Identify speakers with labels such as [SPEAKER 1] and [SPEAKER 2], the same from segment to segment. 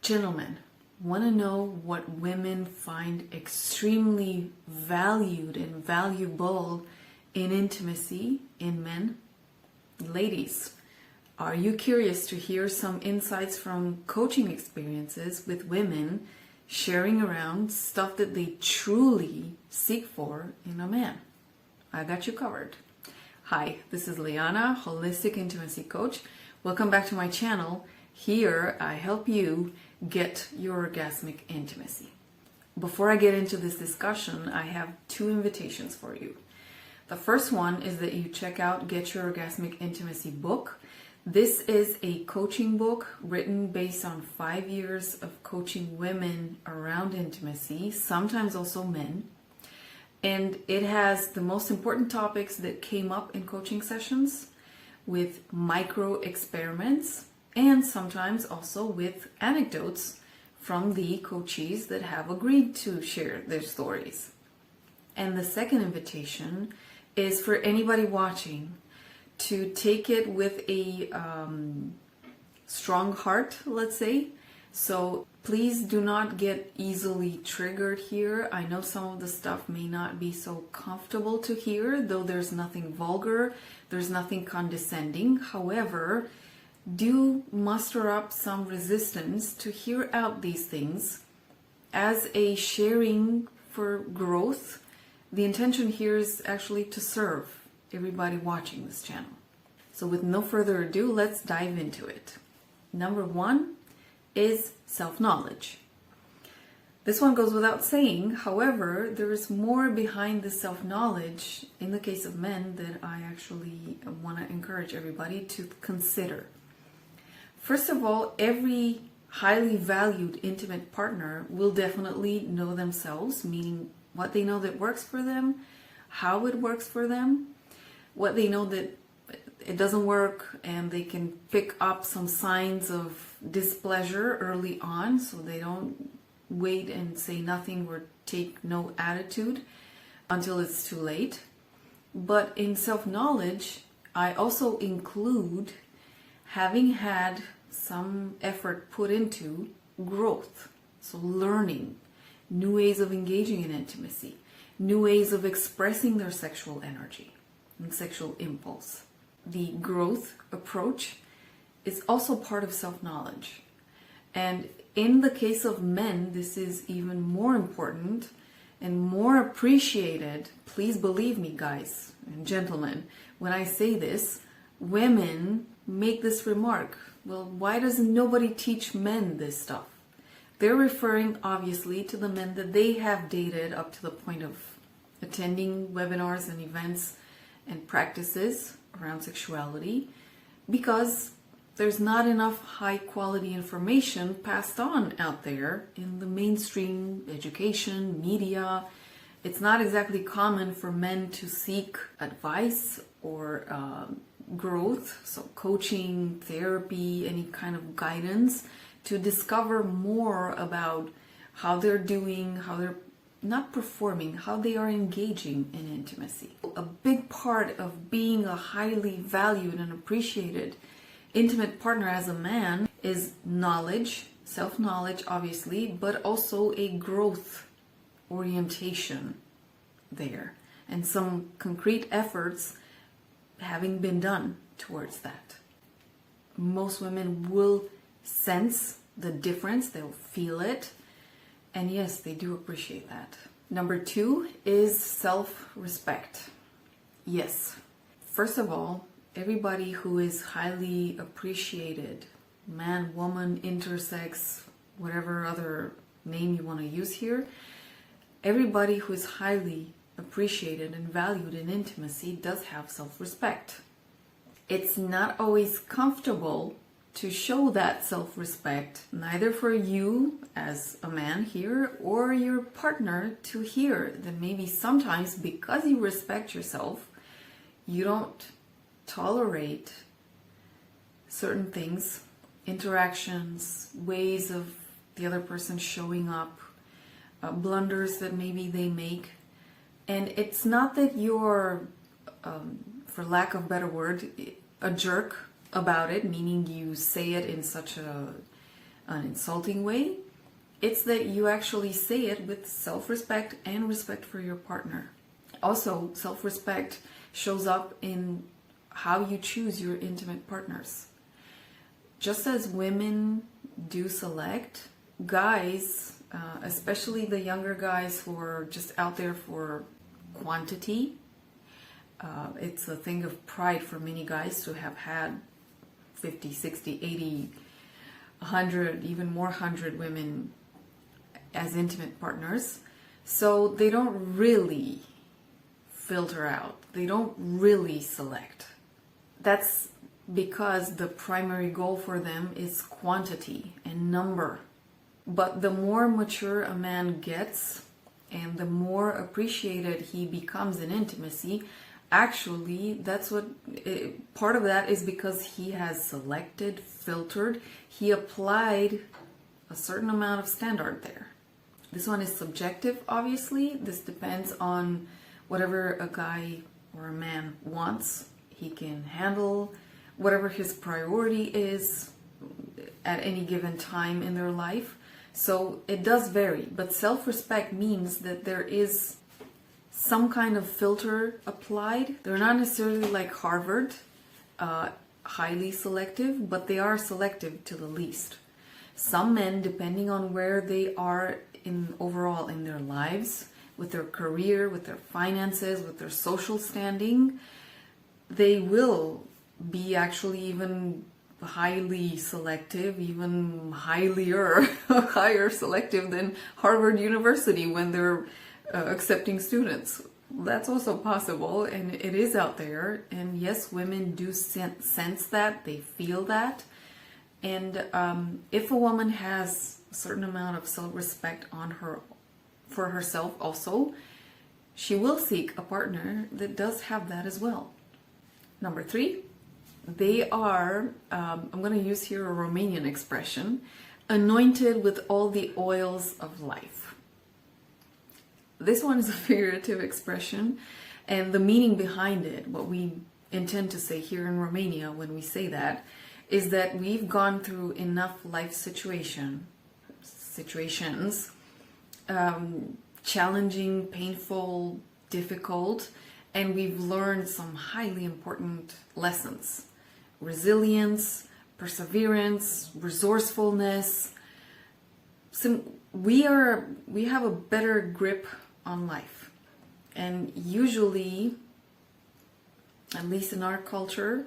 [SPEAKER 1] Gentlemen, want to know what women find extremely valued and valuable in intimacy in men? Ladies, are you curious to hear some insights from coaching experiences with women sharing around stuff that they truly seek for in a man? I got you covered. Hi, this is Liana, Holistic Intimacy Coach. Welcome back to my channel. Here I help you get your orgasmic intimacy. Before I get into this discussion, I have two invitations for you. The first one is that you check out Get Your Orgasmic Intimacy book. This is a coaching book written based on 5 years of coaching women around intimacy, sometimes also men. And it has the most important topics that came up in coaching sessions with micro experiments and sometimes also with anecdotes from the coachees that have agreed to share their stories. And the second invitation is for anybody watching to take it with a strong heart, let's say. So please do not get easily triggered here. I know some of the stuff may not be so comfortable to hear, though there's nothing vulgar, there's nothing condescending. However, do muster up some resistance to hear out these things as a sharing for growth. The intention here is actually to serve everybody watching this channel. So with no further ado, let's dive into it. Number one is self-knowledge. This one goes without saying. However, there is more behind the self-knowledge in the case of men that I actually want to encourage everybody to consider. First of all, every highly valued intimate partner will definitely know themselves, meaning what they know that works for them, how it works for them, what they know that it doesn't work, and they can pick up some signs of displeasure early on so they don't wait and say nothing or take no attitude until it's too late. But in self-knowledge, I also include having had some effort put into growth. So learning new ways of engaging in intimacy, new ways of expressing their sexual energy and sexual impulse. The growth approach is also part of self-knowledge. And in the case of men, this is even more important and more appreciated. Please believe me, guys and gentlemen, when I say this, women make this remark. Well, why doesn't nobody teach men this stuff? They're referring obviously to the men that they have dated up to the point of attending webinars and events and practices around sexuality, because there's not enough high quality information passed on out there in the mainstream education, media. It's not exactly common for men to seek advice or growth, so coaching, therapy, any kind of guidance to discover more about how they're doing, how they're not performing, how they are engaging in intimacy. A big part of being a highly valued and appreciated intimate partner as a man is knowledge, self-knowledge obviously, but also a growth orientation there and some concrete efforts having been done towards that. Most women will sense the difference, they'll feel it, and yes, they do appreciate that. Number two is self-respect. Yes, first of all, everybody who is highly appreciated, man, woman, intersex, whatever other name you want to use here, everybody who is highly appreciated and valued in intimacy does have self-respect. It's not always comfortable to show that self-respect, neither for you as a man here or your partner to hear that maybe sometimes because you respect yourself, you don't tolerate certain things, interactions, ways of the other person showing up, blunders that maybe they make. And it's not that you're, for lack of a better word, a jerk about it, meaning you say it in such a an insulting way. It's that you actually say it with self-respect and respect for your partner. Also, self-respect shows up in how you choose your intimate partners. Just as women do select, guys, especially the younger guys who are just out there for quantity, it's a thing of pride for many guys to have had 50, 60, 80, 100, even more 100 women as intimate partners. So they don't really filter out. They don't really select. That's because the primary goal for them is quantity and number. But the more mature a man gets and the more appreciated he becomes in intimacy, actually, that's what part of that is because he has selected, filtered, he applied a certain amount of standard there. This one is subjective, obviously. This depends on whatever a guy or a man wants. He can handle whatever his priority is at any given time in their life. So it does vary, but self-respect means that there is some kind of filter applied. They're not necessarily like Harvard, highly selective, but they are selective to the least. Some men, depending on where they are overall in their lives, with their career, with their finances, with their social standing, they will be actually even highly selective, even higher selective than Harvard University when they're accepting students. That's also possible, and it is out there. And yes, women do sense that, they feel that. And if a woman has a certain amount of self-respect for herself also, she will seek a partner that does have that as well. Number 3, they are, I'm going to use here a Romanian expression, anointed with all the oils of life. This one is a figurative expression, and the meaning behind it, what we intend to say here in Romania when we say that, is that we've gone through enough life situations, challenging, painful, difficult, and we've learned some highly important lessons. Resilience, perseverance, resourcefulness. We have a better grip on life. And usually, at least in our culture,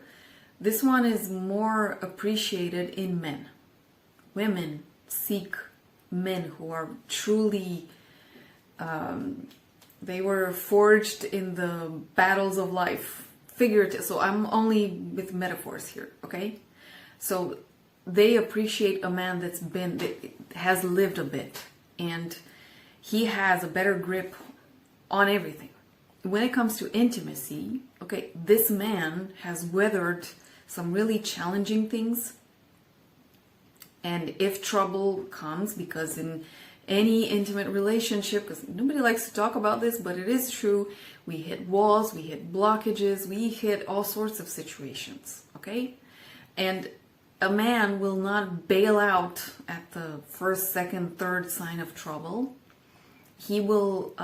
[SPEAKER 1] this one is more appreciated in men. Women seek men who are truly, they were forged in the battles of life. Figurative. So I'm only with metaphors here, okay? So they appreciate a man that has lived a bit, and he has a better grip on everything. When it comes to intimacy, okay, this man has weathered some really challenging things, and if trouble comes, because in any intimate relationship, because nobody likes to talk about this, but it is true, we hit walls, we hit blockages, we hit all sorts of situations, okay? And a man will not bail out at the first, second, third sign of trouble. He will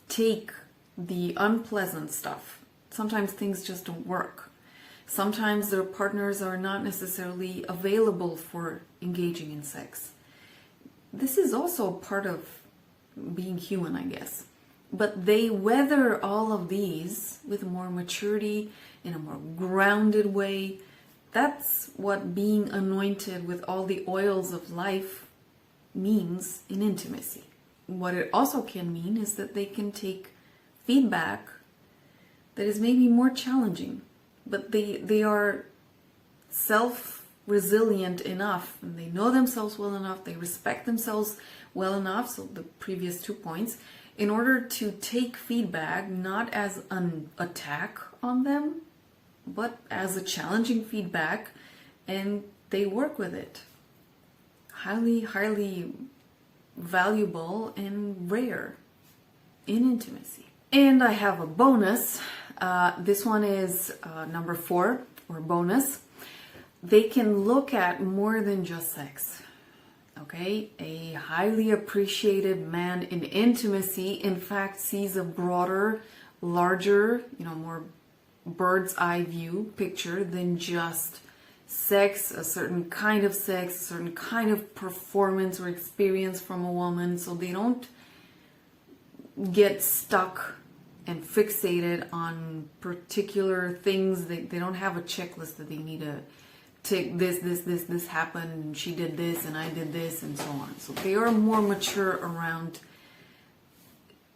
[SPEAKER 1] take the unpleasant stuff. Sometimes things just don't work. Sometimes their partners are not necessarily available for engaging in sex. This is also part of being human, I guess. But they weather all of these with more maturity, in a more grounded way. That's what being anointed with all the oils of life means in intimacy. What it also can mean is that they can take feedback that is maybe more challenging, but they are self-resilient enough, and they know themselves well enough, they respect themselves well enough, so the previous 2 points, in order to take feedback not as an attack on them, but as a challenging feedback, and they work with it. Highly, highly valuable and rare in intimacy. And I have a bonus. This one is number 4, or bonus. they can look at more than just sex. Okay, a highly appreciated man in intimacy, in fact, sees a broader, larger, more bird's eye view picture than just sex, a certain kind of sex, a certain kind of performance or experience from a woman. So they don't get stuck and fixated on particular things. They don't have a checklist that they need to take. This happened, and she did this, and I did this, and so on. So they are more mature around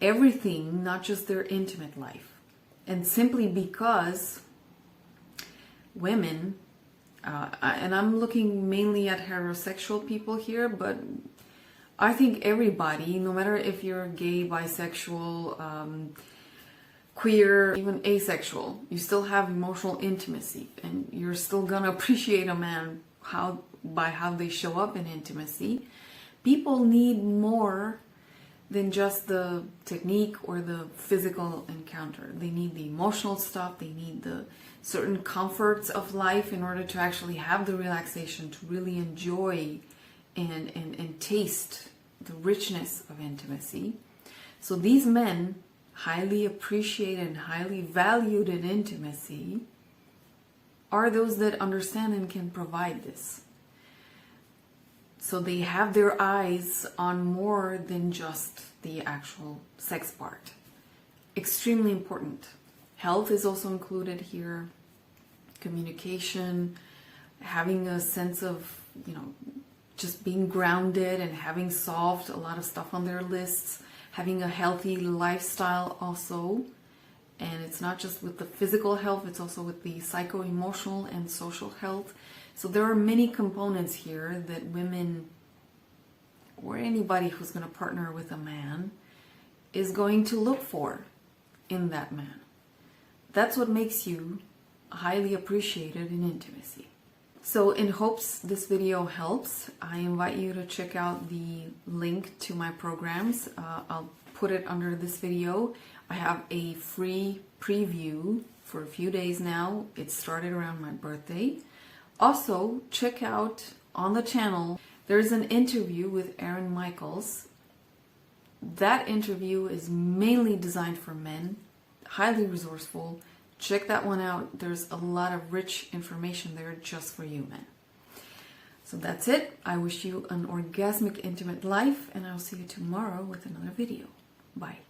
[SPEAKER 1] everything, not just their intimate life. And simply because women, and I'm looking mainly at heterosexual people here, but I think everybody, no matter if you're gay, bisexual, queer, even asexual, you still have emotional intimacy, and you're still gonna appreciate a man by how they show up in intimacy. People need more than just the technique or the physical encounter. They need the emotional stuff. They need the certain comforts of life in order to actually have the relaxation to really enjoy and taste the richness of intimacy. So these men, highly appreciated and highly valued in intimacy, are those that understand and can provide this. So they have their eyes on more than just the actual sex part. Extremely important. Health is also included here. Communication, having a sense of, just being grounded and having solved a lot of stuff on their lists. Having a healthy lifestyle also. And it's not just with the physical health, it's also with the psycho-emotional and social health. So there are many components here that women, or anybody who's going to partner with a man, is going to look for in that man. That's what makes you highly appreciated in intimacy. So in hopes this video helps, I invite you to check out the link to my programs. I'll put it under this video. I have a free preview for a few days now. It started around my birthday. Also, check out on the channel, there's an interview with Aaron Michaels. That interview is mainly designed for men, highly resourceful. Check that one out. There's a lot of rich information there just for you, men. So that's it. I wish you an orgasmic, intimate life, and I'll see you tomorrow with another video. Bye.